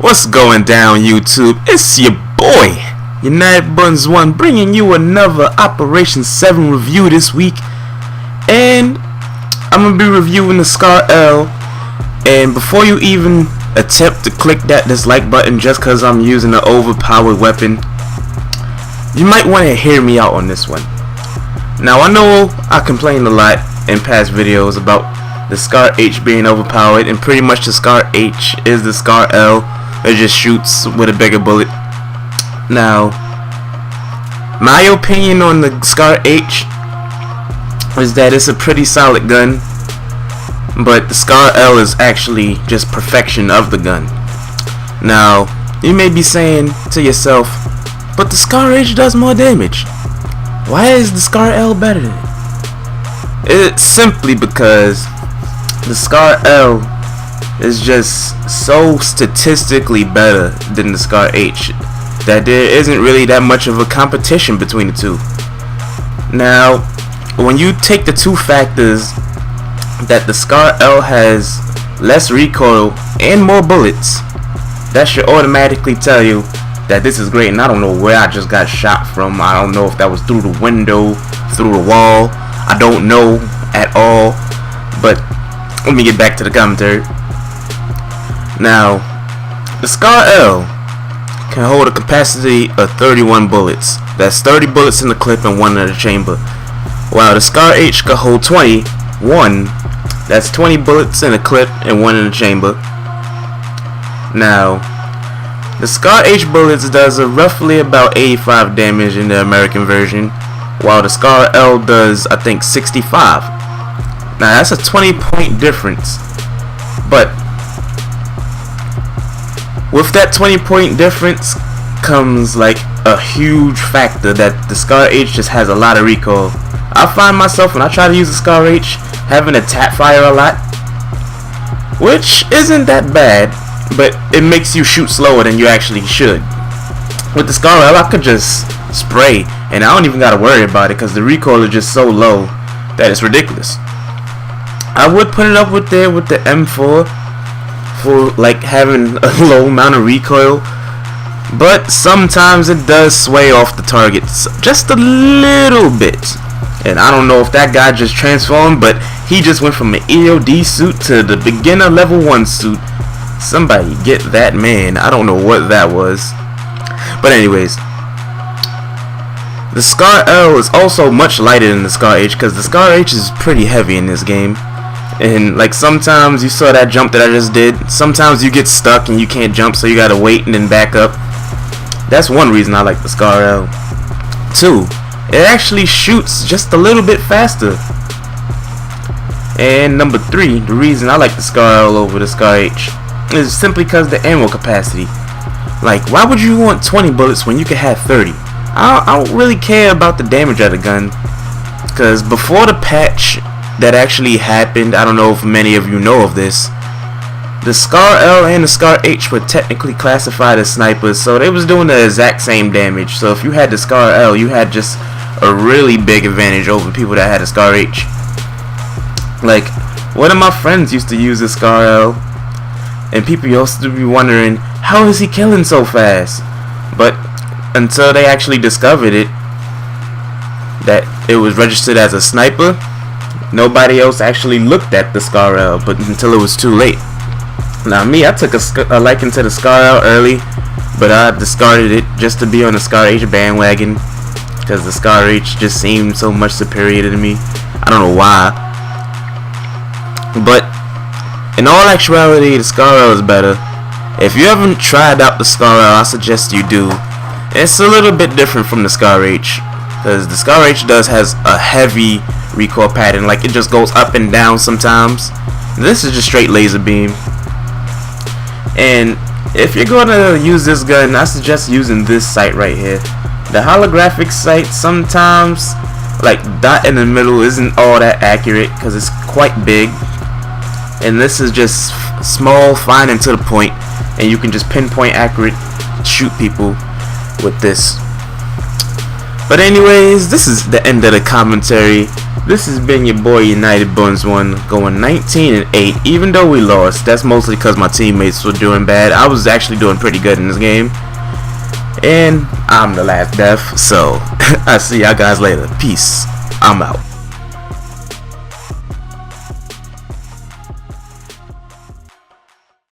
What's going down, YouTube? It's your boy, United Buttons 1, bringing you another Operation 7 review this week. And I'm going to be reviewing the Scar L. And before you even attempt to click that dislike button just because I'm using an overpowered weapon, you might want to hear me out on this one. Now, I know I complained a lot in past videos about the Scar H being overpowered, and pretty much the Scar H is the Scar L. It just shoots with a bigger bullet. Now, my opinion on the Scar H is that it's a pretty solid gun, but the Scar L is actually just perfection of the gun. Now, you may be saying to yourself, but the Scar H does more damage. Why is the Scar L better than it? It's simply because the Scar L is just so statistically better than the Scar H that there isn't really that much of a competition between the two. Now, when you take the two factors that the Scar L has less recoil and more bullets, that should automatically tell you that this is great. And I don't know where I just got shot from. I don't know if that was through the window, through the wall. I don't know at all. But let me get back to the commentary. Now, the Scar L can hold a capacity of 31 bullets. That's 30 bullets in the clip and 1 in the chamber. While the Scar H can hold 21. That's 20 bullets in the clip and 1 in the chamber. Now, the Scar H bullets does roughly about 85 damage in the American version, while the Scar L does, I think, 65. Now, that's a 20-point difference. But with that 20-point difference comes like a huge factor that the Scar H just has a lot of recoil. I find myself, when I try to use the Scar H, having to tap fire a lot, which isn't that bad, but it makes you shoot slower than you actually should. With the Scar L, I could just spray, and I don't even gotta worry about it because the recoil is just so low that it's ridiculous. I would put it up with there with the M4 for like having a low amount of recoil, but sometimes it does sway off the targets just a little bit. And I don't know if that guy just transformed, but he just went from an EOD suit to the beginner level 1 suit. Somebody get that man. I don't know what that was. But anyways, the Scar L is also much lighter than the Scar H because the Scar H is pretty heavy in this game. And like sometimes you saw that jump that I just did. Sometimes you get stuck and you can't jump, so you gotta wait and then back up. That's one reason I like the Scar L. 2, it actually shoots just a little bit faster. And number 3, the reason I like the Scar L over the Scar H is simply because the ammo capacity. Like, why would you want 20 bullets when you could have 30? I don't really care about the damage of the gun, because before the patch that actually happened, I don't know if many of you know of this, the Scar L and the Scar H were technically classified as snipers, so they was doing the exact same damage. So if you had the Scar L, you had just a really big advantage over people that had a Scar H. Like, one of my friends used to use the Scar L, and people used to be wondering, how is he killing so fast? But until they actually discovered it, that it was registered as a sniper, nobody else actually looked at the Scar L, but until it was too late. Now me, I took a liking to the Scar L early, but I discarded it just to be on the Scar H bandwagon, because the Scar H just seemed so much superior to me. I don't know why. But in all actuality, the Scar L is better. If you haven't tried out the Scar L, I suggest you do. It's a little bit different from the Scar H, because the Scar H has a heavy recoil pattern. Like, it just goes up and down sometimes. This is just straight laser beam. And if you're gonna use this gun, I suggest using this sight right here. The holographic sight sometimes, like, dot in the middle isn't all that accurate because it's quite big. And this is just small, fine, and to the point, and you can just pinpoint accurate shoot people with this. But anyways, this is the end of the commentary. This has been your boy United Buns 1 going 19-8. Even though we lost, that's mostly because my teammates were doing bad. I was actually doing pretty good in this game. And I'm the last death, so I'll see y'all guys later. Peace. I'm out.